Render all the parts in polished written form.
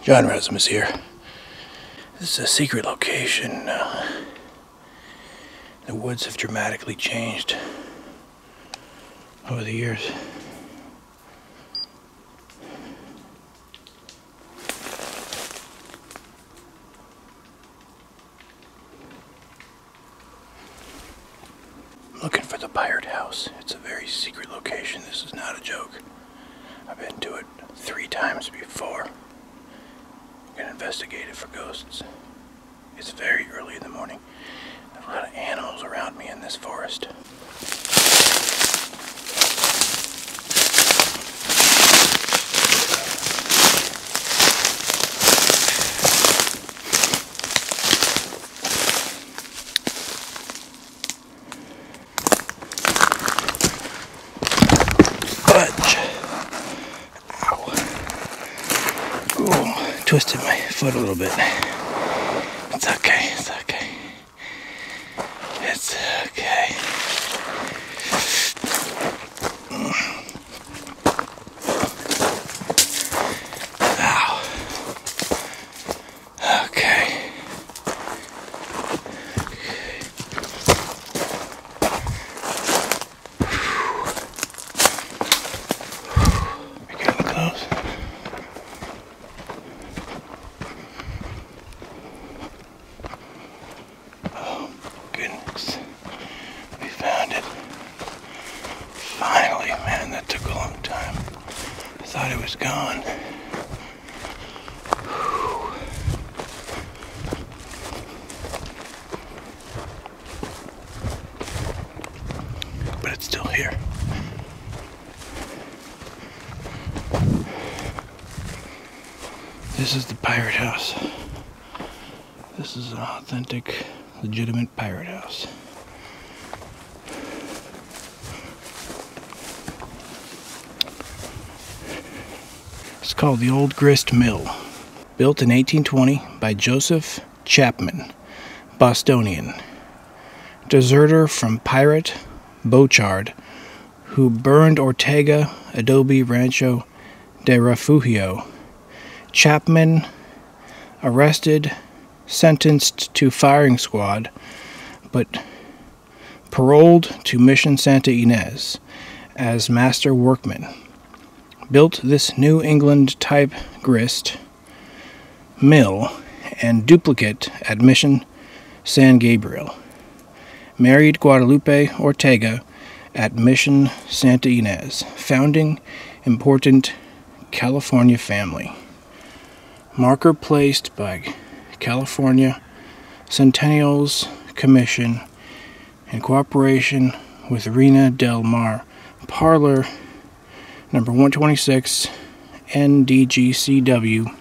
John Razimus here. This is a secret location. The woods have dramatically changed over the years. I'm looking for the pirate house. It's a very secret location. This is not a joke. I've been to it 3 times before. I'm gonna investigate it for ghosts. It's very early in the morning. There's a lot of animals around me in this forest. Twisted my foot a little bit. It's okay, it's okay. It's okay. Ow. Okay. We're getting close. We found it. Finally, man, that took a long time. I thought it was gone. But it's still here. This is the pirate house. This is an authentic, legitimate pirate house. It's called the Old Grist Mill. Built in 1820 by Joseph Chapman, Bostonian, deserter from pirate Bochard, who burned Ortega Adobe Rancho de Refugio. Chapman arrested, sentenced to firing squad, but paroled to Mission Santa Ynez as master workman. Built this New England type grist mill and duplicate at Mission San Gabriel. Married Guadalupe Ortega at Mission Santa Ynez. Founding important California family. Marker placed by California Centennials Commission in cooperation with Arena Del Mar Parlor number 126 NDGCW,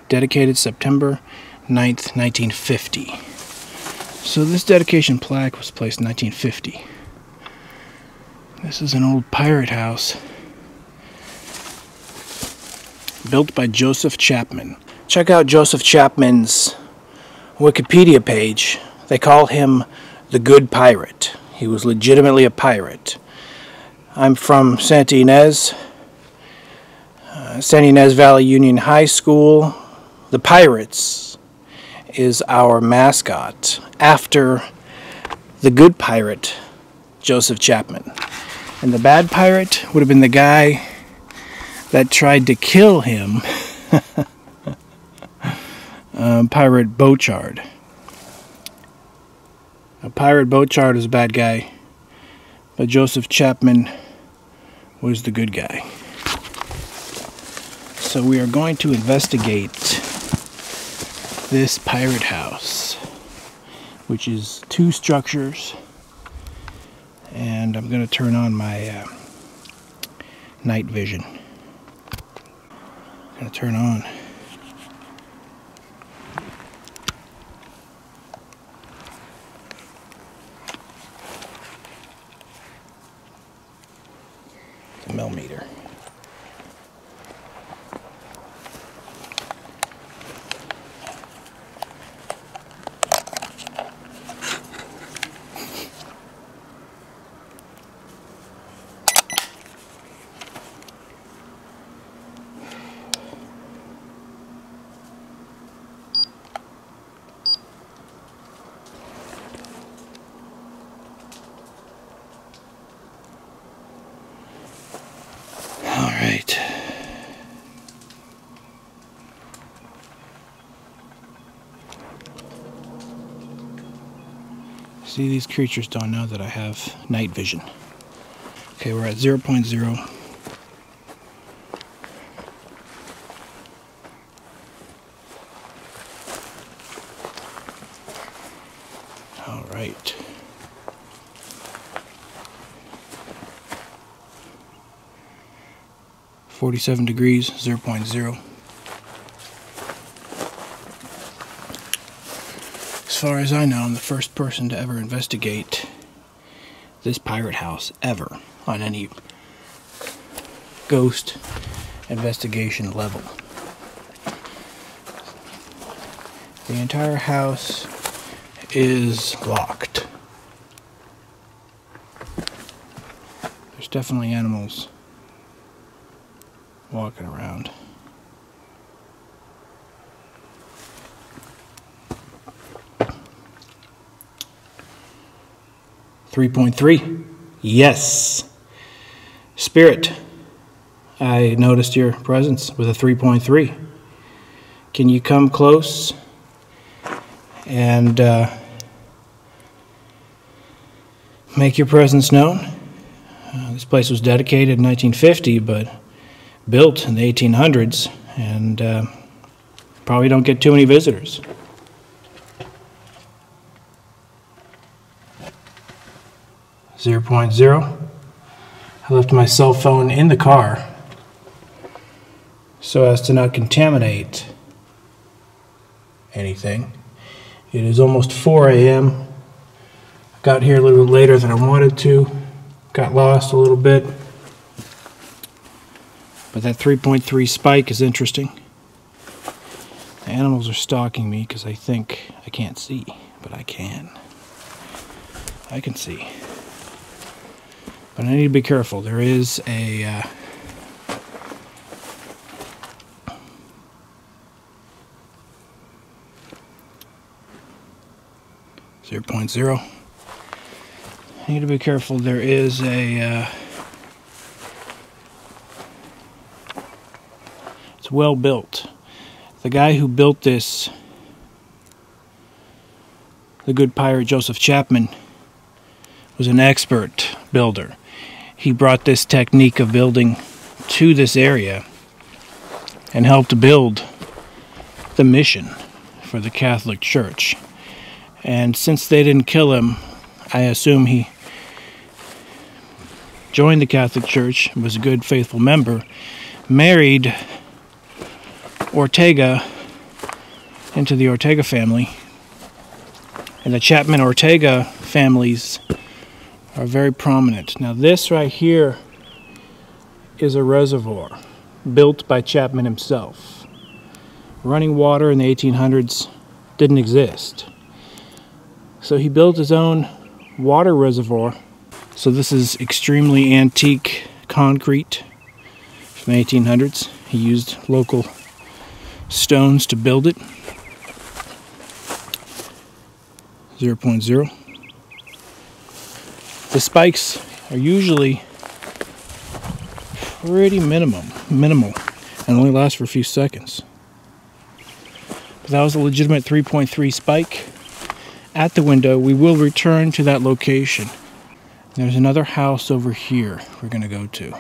dedicated September 9th, 1950. So this dedication plaque was placed in 1950. This is an old pirate house built by Joseph Chapman. Check out Joseph Chapman's Wikipedia page. They call him the Good Pirate. He was legitimately a pirate. I'm from Santa Ynez, Santa Ynez Valley Union High School. The Pirates is our mascot, after the good pirate, Joseph Chapman. And the bad pirate would have been the guy that tried to kill him, Pirate Bochard. Pirate Bochard is a bad guy, but Joseph Chapman was the good guy. So we are going to investigate this pirate house, which is 2 structures, and I'm going to turn on my night vision. I'm going to turn on the Mel Meter. See, these creatures don't know that I have night vision. Okay, we're at 0.0. All right. .47 degrees, 0.0. As far as I know, I'm the first person to ever investigate this pirate house ever on any ghost investigation level. The entire house is locked. There's definitely animals walking around. .3. Yes. Spirit, I noticed your presence with a 3.3. Can you come close and make your presence known? This place was dedicated in 1950, but built in the 1800s, and probably don't get too many visitors. .0. I left my cell phone in the car so as to not contaminate anything. It is almost 4 a.m. Got here a little bit later than I wanted to. Got lost a little bit. But that 3.3 spike is interesting. The animals are stalking me because I think I can't see, but I can. I can see. But I need to be careful. There is a .0. I need to be careful. There is a it's well built. The guy who built this, the good pirate Joseph Chapman, was an expert builder. He brought this technique of building to this area and helped build the mission for the Catholic Church. And since they didn't kill him, I assume he joined the Catholic Church, was a good, faithful member, married Ortega into the Ortega family. And the Chapman-Ortega families are very prominent. Now this right here is a reservoir built by Chapman himself. Running water in the 1800s didn't exist. So he built his own water reservoir. So this is extremely antique concrete from the 1800s. He used local stones to build it. 0.0. The spikes are usually pretty minimal, and only last for a few seconds. But that was a legitimate 3.3 spike at the window. We will return to that location. There's another house over here we're going to go to.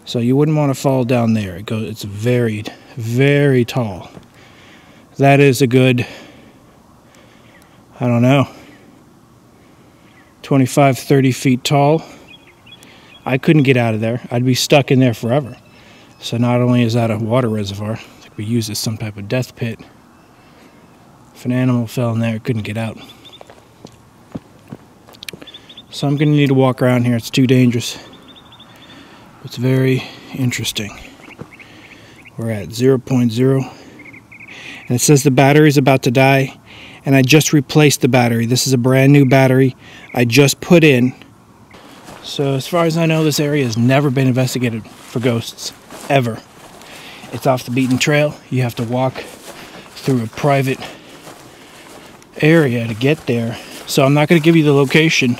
So you wouldn't want to fall down there. It's very, very tall. That is a good, I don't know, 25, 30 feet tall. I couldn't get out of there. I'd be stuck in there forever. So not only is that a water reservoir, it could be used as some type of death pit. If an animal fell in there, it couldn't get out. So I'm going to need to walk around here. It's too dangerous. It's very interesting. We're at 0.0. And it says the battery is about to die. And I just replaced the battery. This is a brand new battery I just put in. So as far as I know, this area has never been investigated for ghosts, ever. It's off the beaten trail. You have to walk through a private area to get there. So I'm not going to give you the location.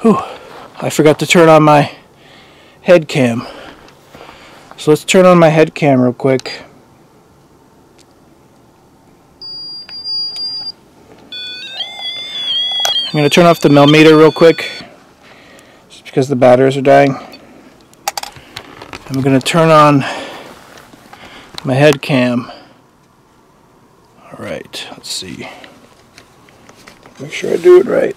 Whew. I forgot to turn on my head cam. So let's turn on my head cam real quick. I'm going to turn off the Mel Meter real quick, just because the batteries are dying. I'm going to turn on my head cam. Alright, let's see. Make sure I do it right.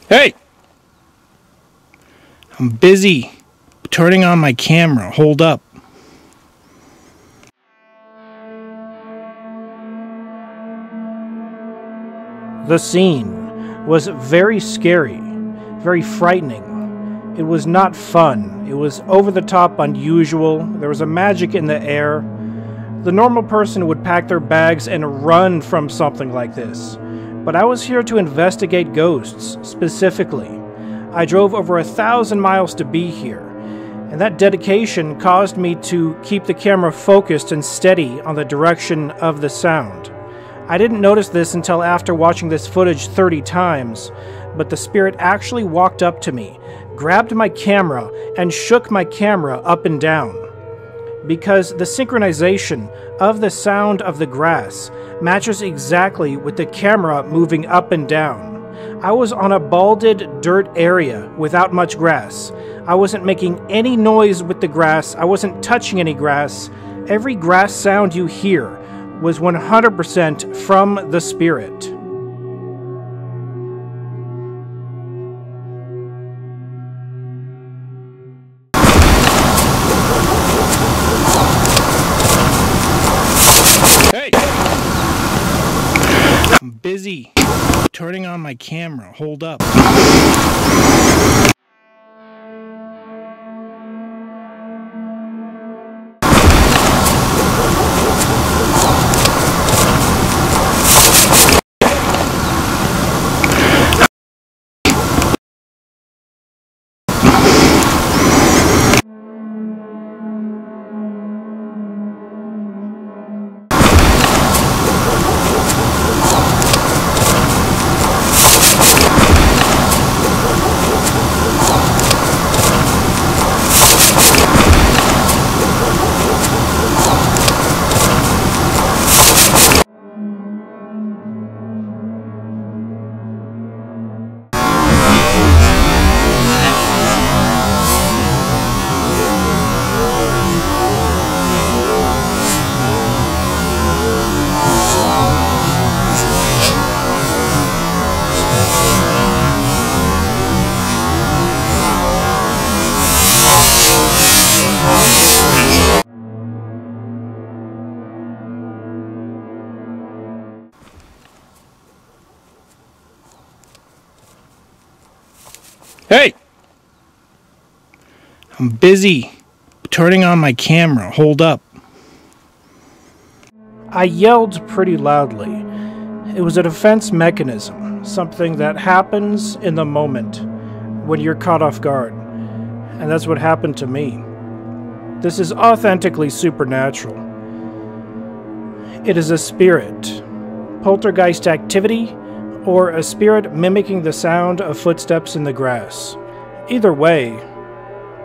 Hey! I'm busy turning on my camera. Hold up. The scene was very scary, very frightening. It was not fun. It was over the top unusual. There was a magic in the air. The normal person would pack their bags and run from something like this. But I was here to investigate ghosts, specifically. I drove over 1,000 miles to be here, and that dedication caused me to keep the camera focused and steady on the direction of the sound. I didn't notice this until after watching this footage 30 times, but the spirit actually walked up to me, grabbed my camera, and shook my camera up and down. Because the synchronization of the sound of the grass matches exactly with the camera moving up and down. I was on a balded dirt area without much grass. I wasn't making any noise with the grass. I wasn't touching any grass. Every grass sound you hear was 100% from the spirit. Hey! I'm busy turning on my camera. Hold up. Hey! I'm busy turning on my camera. Hold up. I yelled pretty loudly. It was a defense mechanism, something that happens in the moment when you're caught off guard. And that's what happened to me. This is authentically supernatural. It is a spirit, poltergeist activity, or a spirit mimicking the sound of footsteps in the grass. Either way,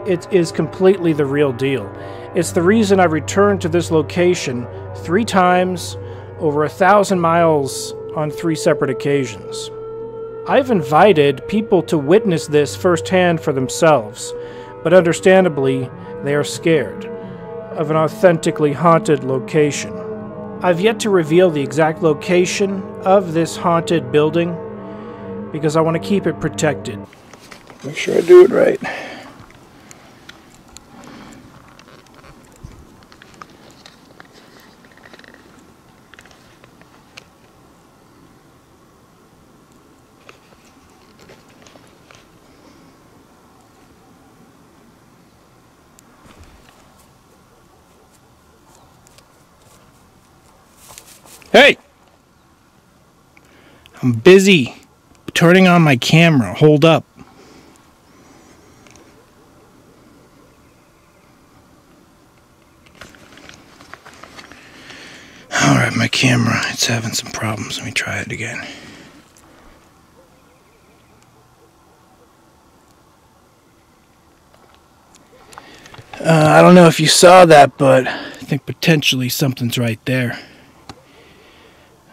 it is completely the real deal. It's the reason I returned to this location 3 times, over 1,000 miles on 3 separate occasions. I've invited people to witness this firsthand for themselves, but understandably, they are scared of an authentically haunted location. I've yet to reveal the exact location of this haunted building because I want to keep it protected. Make sure I do it right. Hey! I'm busy turning on my camera. Hold up. Alright, my camera, it's having some problems. Let me try it again. I don't know if you saw that, but I think potentially something's right there.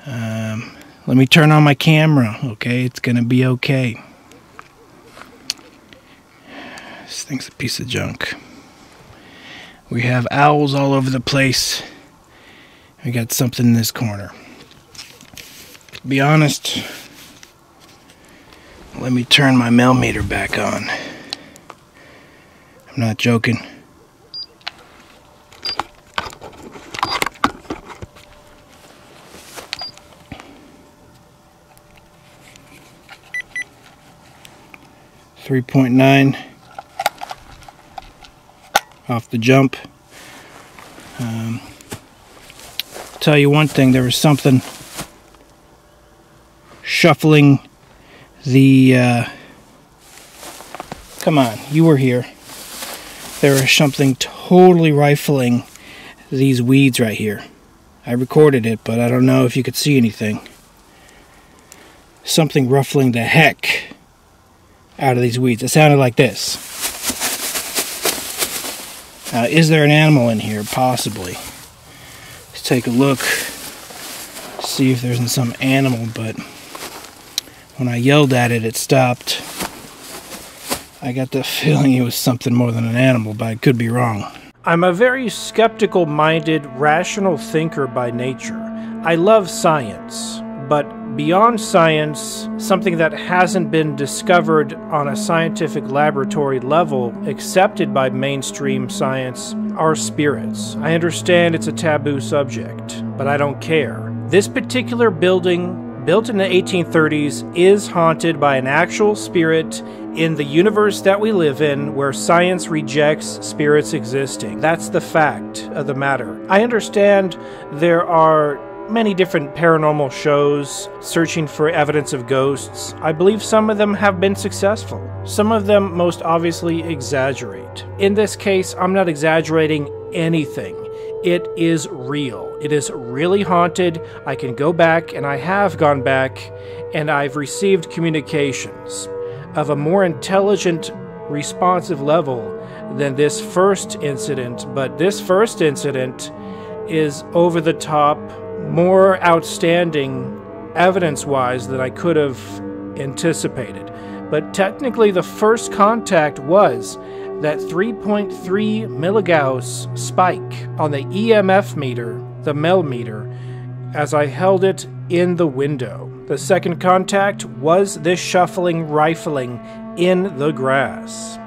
Let me turn on my camera, okay? It's gonna be okay. This thing's a piece of junk. We have owls all over the place. We got something in this corner. To be honest, let me turn my Mel meter back on. I'm not joking. .9 off the jump. Tell you one thing, there was something shuffling the come on, you were here. There was something totally rifling these weeds right here. I recorded it, but I don't know if you could see anything. Something ruffling the heck out of these weeds. It sounded like this. Now, is there an animal in here? Possibly. Let's take a look, see if there's some animal, but when I yelled at it, it stopped. I got the feeling it was something more than an animal, but I could be wrong. I'm a very skeptical-minded, rational thinker by nature. I love science, but beyond science, something that hasn't been discovered on a scientific laboratory level, accepted by mainstream science, are spirits. I understand it's a taboo subject, but I don't care. This particular building, built in the 1830s, is haunted by an actual spirit in the universe that we live in, where science rejects spirits existing. That's the fact of the matter. I understand there are many different paranormal shows searching for evidence of ghosts. I believe some of them have been successful. Some of them most obviously exaggerate. In this case, I'm not exaggerating anything. It is real. It is really haunted. I can go back, and I have gone back, and I've received communications of a more intelligent, responsive level than this first incident. But this first incident is over the top, more outstanding evidence-wise than I could have anticipated. But technically the first contact was that 3.3 milligauss spike on the EMF meter, the Mel meter, as I held it in the window. The second contact was this shuffling, rifling in the grass.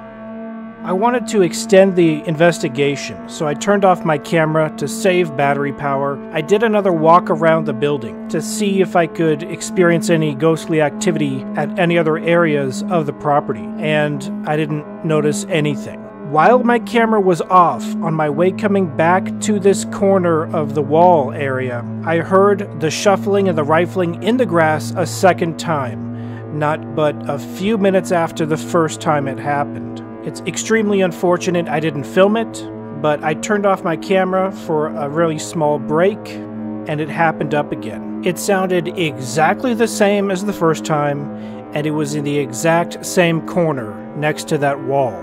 I wanted to extend the investigation, so I turned off my camera to save battery power. I did another walk around the building to see if I could experience any ghostly activity at any other areas of the property, and I didn't notice anything. While my camera was off, on my way coming back to this corner of the wall area, I heard the shuffling and the rifling in the grass a second time, not but a few minutes after the first time it happened. It's extremely unfortunate I didn't film it, but I turned off my camera for a really small break, and it happened up again. It sounded exactly the same as the first time, and it was in the exact same corner next to that wall,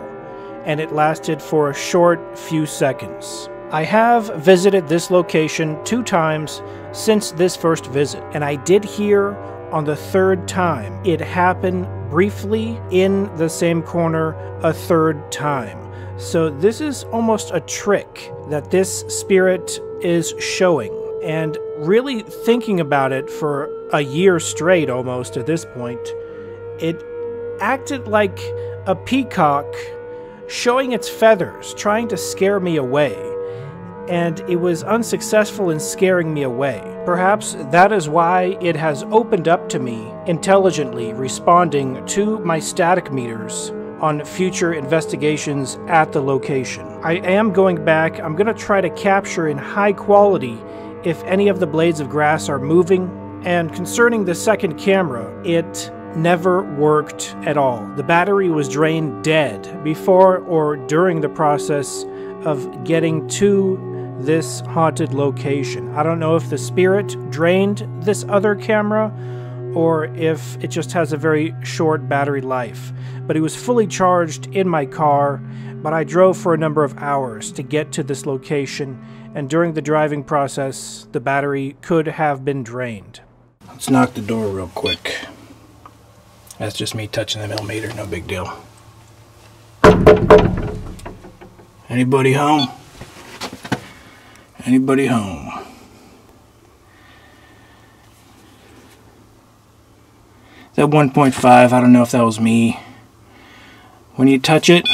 and it lasted for a short few seconds. I have visited this location 2 times since this first visit, and I did hear on the third time it happened briefly in the same corner a third time. So this is almost a trick that this spirit is showing, and really thinking about it for a year straight almost at this point, it acted like a peacock showing its feathers, trying to scare me away, and it was unsuccessful in scaring me away. Perhaps that is why it has opened up to me, intelligently responding to my static meters on future investigations at the location. I am going back. I'm going to try to capture in high quality if any of the blades of grass are moving, and concerning the second camera, it never worked at all. The battery was drained dead before or during the process of getting to this haunted location. I don't know if the spirit drained this other camera or if it just has a very short battery life. But it was fully charged in my car, but I drove for a number of hours to get to this location, and during the driving process, the battery could have been drained. Let's knock the door real quick. That's just me touching the Mel meter, no big deal. Anybody home? Anybody home? That 1.5, I don't know if that was me. When you touch it,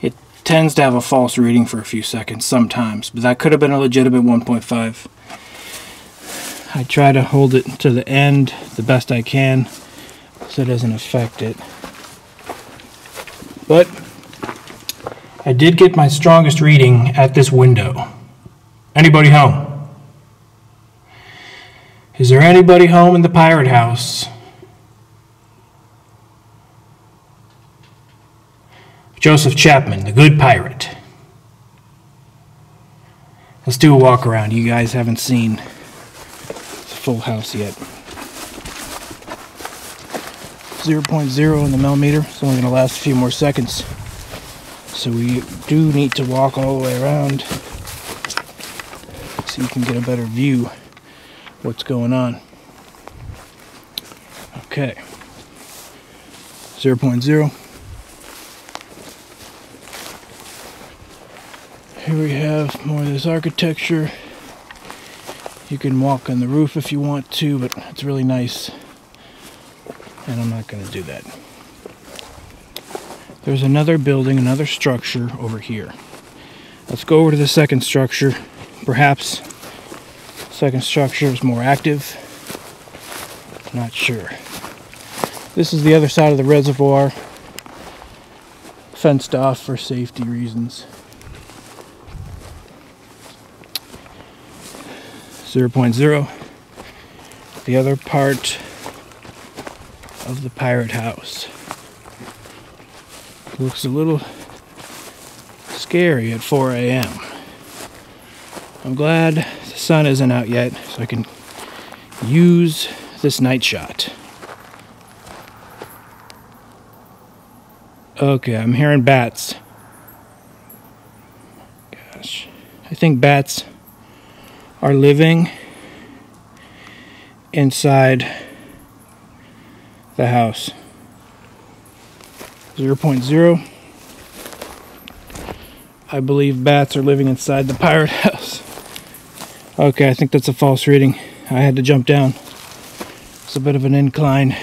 it tends to have a false reading for a few seconds sometimes, but that could have been a legitimate 1.5. I try to hold it to the end the best I can so it doesn't affect it. But I did get my strongest reading at this window. Anybody home? Is there anybody home in the pirate house? Joseph Chapman, the good pirate. Let's do a walk around. You guys haven't seen the full house yet. 0.0 in the Mel meter. It's only going to last a few more seconds. So we do need to walk all the way around so you can get a better view of what's going on. Okay. 0.0. Here we have more of this architecture. You can walk on the roof if you want to, but it's really nice. And I'm not going to do that. There's another building, another structure over here. Let's go over to the second structure. Perhaps the second structure is more active. Not sure. This is the other side of the reservoir. Fenced off for safety reasons. 0.0. The other part of the pirate house. Looks a little scary at 4 a.m. I'm glad the sun isn't out yet so I can use this night shot. Okay, I'm hearing bats. Gosh, I think bats are living inside the house. 0.0. I believe bats are living inside the pirate house. Okay, I think that's a false reading. I had to jump down. It's a bit of an incline.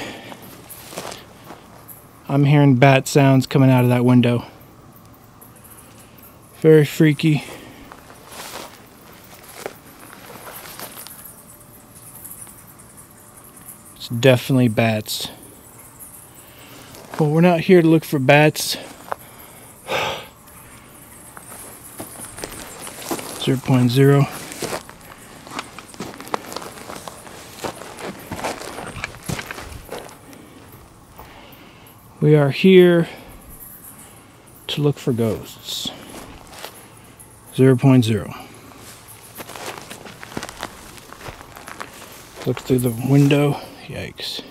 I'm hearing bat sounds coming out of that window. Very freaky. It's definitely bats. Well, we're not here to look for bats. 0.0. We are here to look for ghosts. 0.0. Look through the window. Yikes.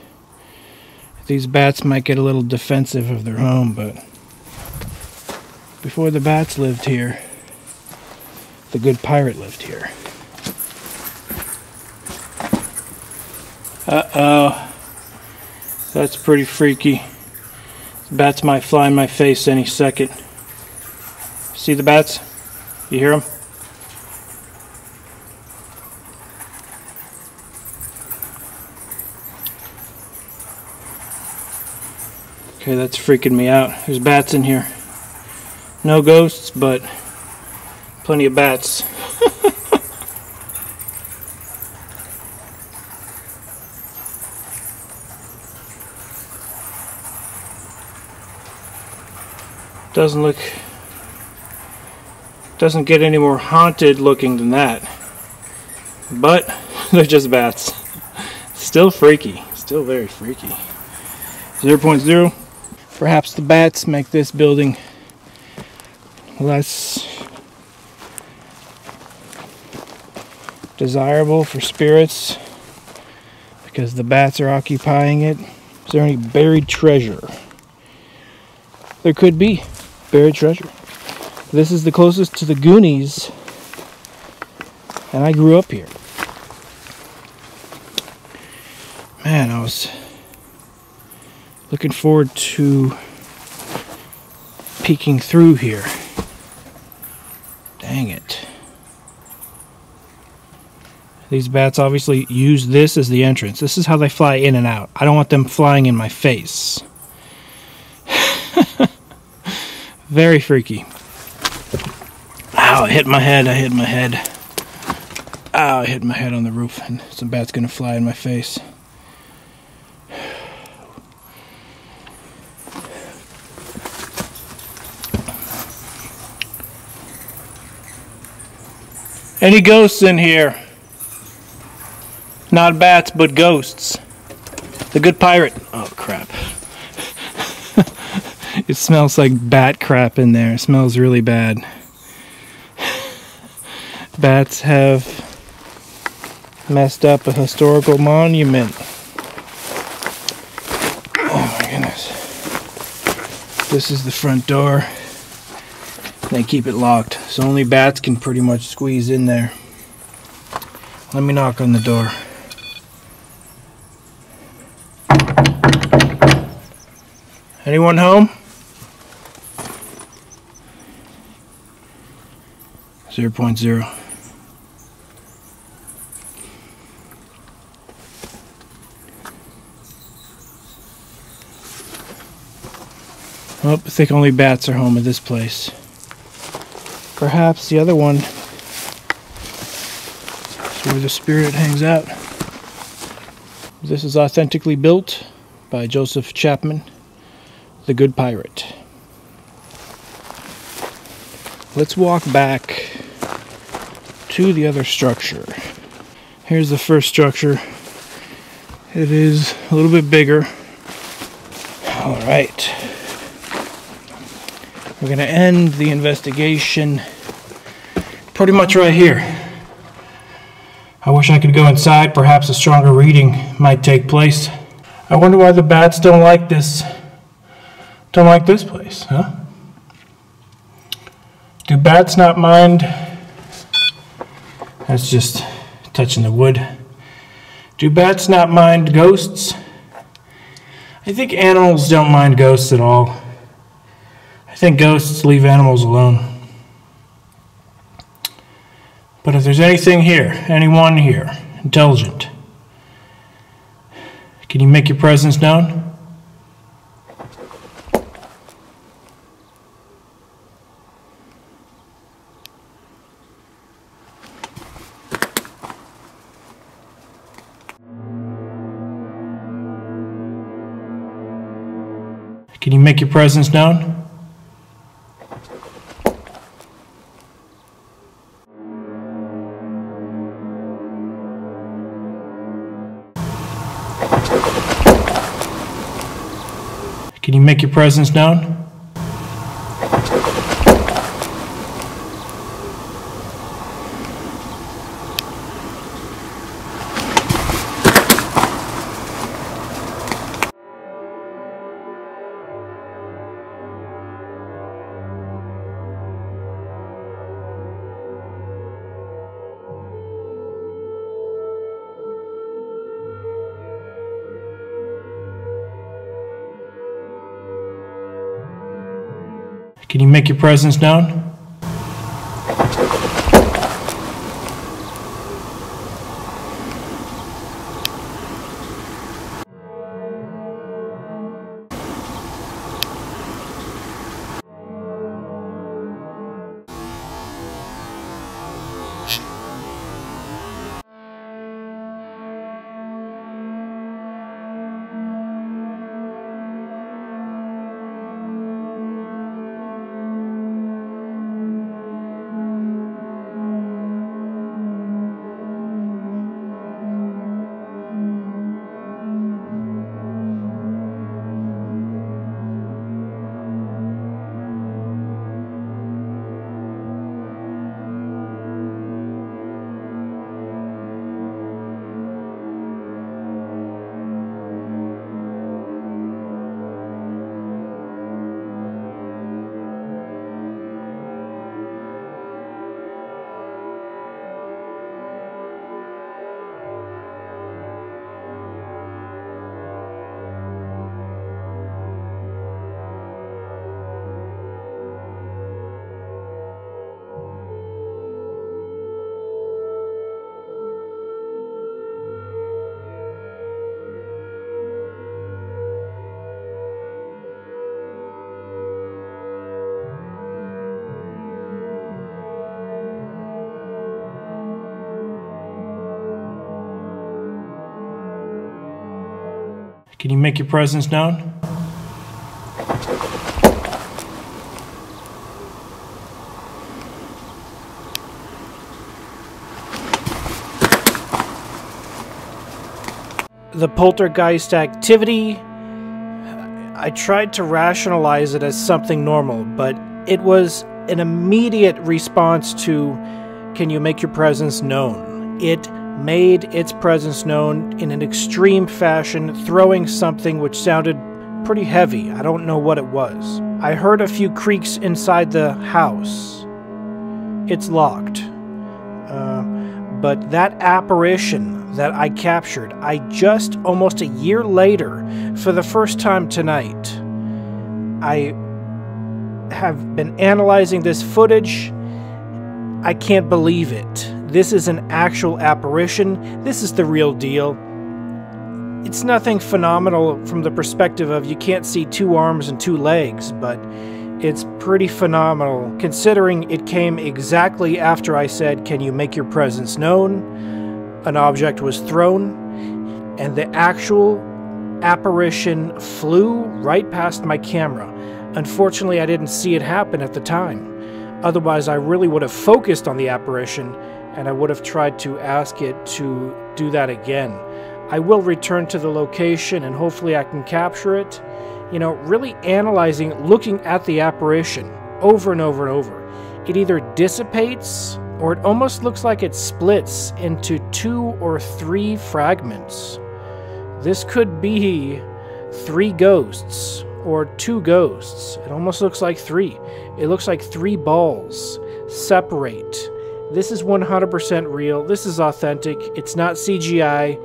These bats might get a little defensive of their home, but before the bats lived here, the good pirate lived here. Uh-oh. That's pretty freaky. The bats might fly in my face any second. See the bats? You hear them? Okay, that's freaking me out. There's bats in here. No ghosts, but plenty of bats. Doesn't get any more haunted looking than that. But they're just bats. Still freaky. Still very freaky. 0.0. Perhaps the bats make this building less desirable for spirits because the bats are occupying it. Is there any buried treasure? There could be buried treasure. This is the closest to the Goonies, and I grew up here. Man, I was looking forward to peeking through here. Dang it. These bats obviously use this as the entrance. This is how they fly in and out. I don't want them flying in my face. Very freaky. Ow, I hit my head. Ow, I hit my head on the roof, and some bat's gonna fly in my face. Any ghosts in here? Not bats, but ghosts. The good pirate. Oh, crap. It smells like bat crap in there. It smells really bad. Bats have messed up a historical monument. Oh my goodness. This is the front door. They keep it locked, so only bats can pretty much squeeze in there. Let me knock on the door. Anyone home? 0.0. Oh, I think only bats are home at this place. Perhaps the other one is where the spirit hangs out. This is authentically built by Joseph Chapman, the Good Pirate. Let's walk back to the other structure. Here's the first structure. It is a little bit bigger. All right. We're going to end the investigation pretty much right here. I wish I could go inside. Perhaps a stronger reading might take place. I wonder why the bats don't like this place, huh? Do bats not mind? That's just touching the wood. Do bats not mind ghosts? I think animals don't mind ghosts at all. I think ghosts leave animals alone. But if there's anything here, anyone here, intelligent, can you make your presence known? Can you make your presence known? Can you make your presence known? Can you make your presence known? Can you make your presence known? The poltergeist activity, I tried to rationalize it as something normal, but it was an immediate response to, can you make your presence known? It made its presence known in an extreme fashion, throwing something which sounded pretty heavy. I don't know what it was. I heard a few creaks inside the house. It's locked. But that apparition that I captured, I just almost a year later, for the first time tonight, I have been analyzing this footage. I can't believe it. This is an actual apparition. This is the real deal. It's nothing phenomenal from the perspective of you can't see 2 arms and 2 legs, but it's pretty phenomenal considering it came exactly after I said, can you make your presence known? An object was thrown, and the actual apparition flew right past my camera. Unfortunately, I didn't see it happen at the time. Otherwise, I really would have focused on the apparition, and I would have tried to ask it to do that again. I will return to the location, and hopefully I can capture it. You know, really analyzing, looking at the apparition over and over and over. It either dissipates, or it almost looks like it splits into 2 or 3 fragments. This could be 3 ghosts, or 2 ghosts. It almost looks like 3. It looks like 3 balls separate. This is 100% real. This is authentic. It's not CGI.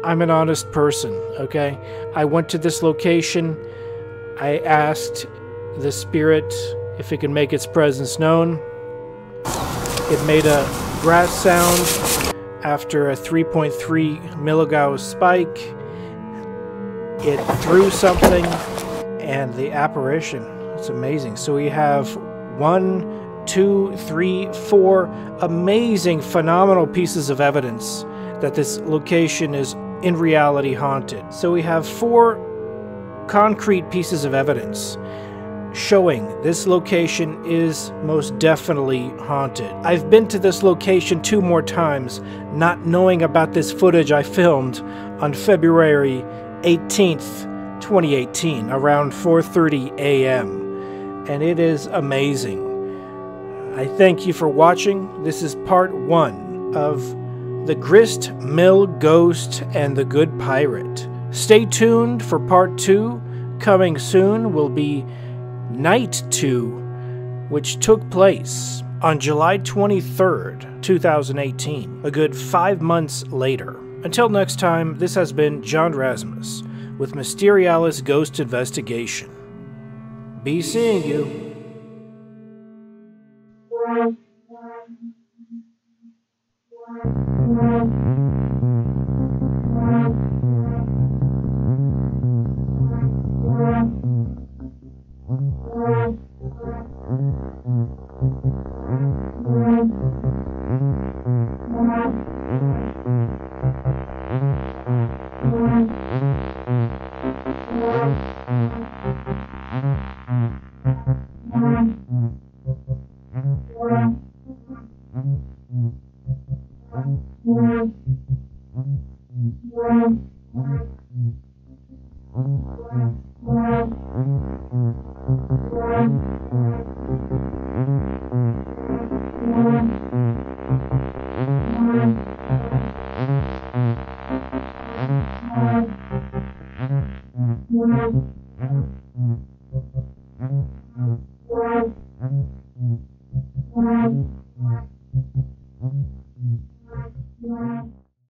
I'm an honest person, okay? I went to this location. I asked the spirit if it could make its presence known. It made a brass sound after a 3.3 milligauss spike. It threw something, and the apparition, it's amazing. So we have 1, 2, 3, 4 amazing, phenomenal pieces of evidence that this location is in reality haunted. So we have 4 concrete pieces of evidence showing this location is most definitely haunted. I've been to this location 2 more times, not knowing about this footage I filmed on February 18th, 2018, around 4:30 a.m. And it is amazing. I thank you for watching. This is part 1 of The Grist, Mill Ghost, and the Good Pirate. Stay tuned for part 2. Coming soon will be Night 2, which took place on July 23rd, 2018, a good 5 months later. Until next time, this has been John Razimus with Mysterialis Ghost Investigation. Be seeing you.